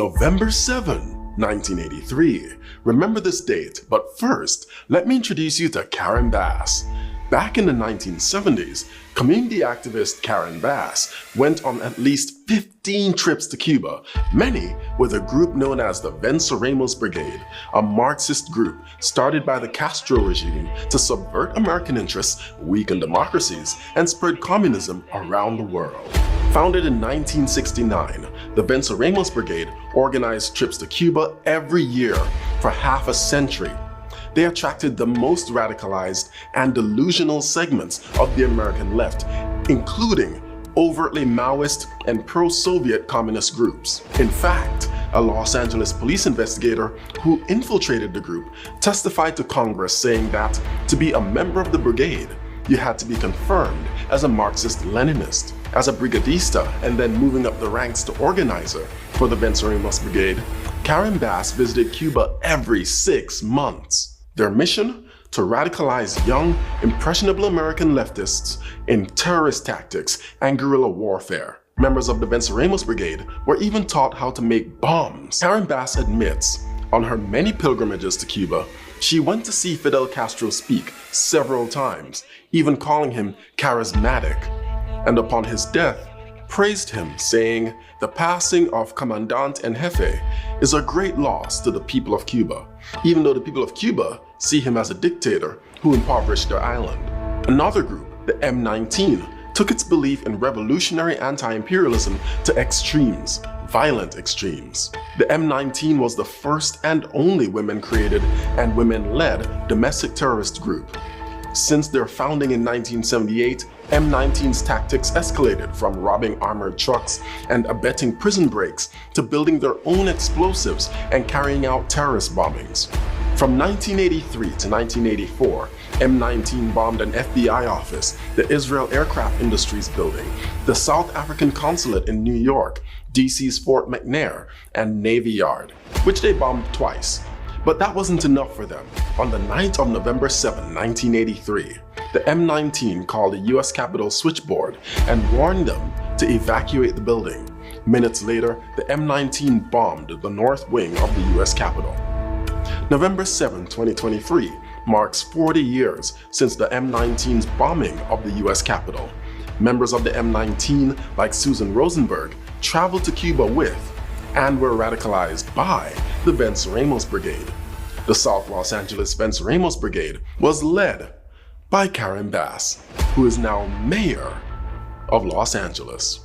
November 7, 1983. Remember this date, but first, let me introduce you to Karen Bass. Back in the 1970s, community activist Karen Bass went on at least 15 trips to Cuba, many with a group known as the Venceremos Brigade, a Marxist group started by the Castro regime to subvert American interests, weaken democracies, and spread communism around the world. Founded in 1969, the Venceremos Brigade organized trips to Cuba every year for half a century. They attracted the most radicalized and delusional segments of the American left, including overtly Maoist and pro-Soviet communist groups. In fact, a Los Angeles police investigator who infiltrated the group testified to Congress saying that to be a member of the brigade, you had to be confirmed as a Marxist-Leninist. As a brigadista and then moving up the ranks to organizer for the Venceremos Brigade, Karen Bass visited Cuba every 6 months. Their mission? To radicalize young, impressionable American leftists in terrorist tactics and guerrilla warfare. Members of the Venceremos Brigade were even taught how to make bombs. Karen Bass admits, on her many pilgrimages to Cuba, she went to see Fidel Castro speak several times, even calling him charismatic, and upon his death, praised him, saying, "The passing of Commandant en Jefe is a great loss to the people of Cuba," even though the people of Cuba see him as a dictator who impoverished their island. Another group, the M19, took its belief in revolutionary anti-imperialism to extremes, violent extremes. The M19 was the first and only women-created and women-led domestic terrorist group. Since their founding in 1978, M19's tactics escalated from robbing armored trucks and abetting prison breaks to building their own explosives and carrying out terrorist bombings. From 1983 to 1984, M19 bombed an FBI office, the Israel Aircraft Industries building, the South African consulate in New York, DC's Fort McNair, and Navy Yard, which they bombed twice. But that wasn't enough for them. On the night of November 7, 1983, the M19 called the US Capitol switchboard and warned them to evacuate the building. Minutes later, the M19 bombed the north wing of the US Capitol. November 7, 2023 marks 40 years since the M19's bombing of the US Capitol. Members of the M19, like Susan Rosenberg, traveled to Cuba with and were radicalized by the Venceremos Brigade. The South Los Angeles Venceremos Brigade was led by Karen Bass, who is now mayor of Los Angeles.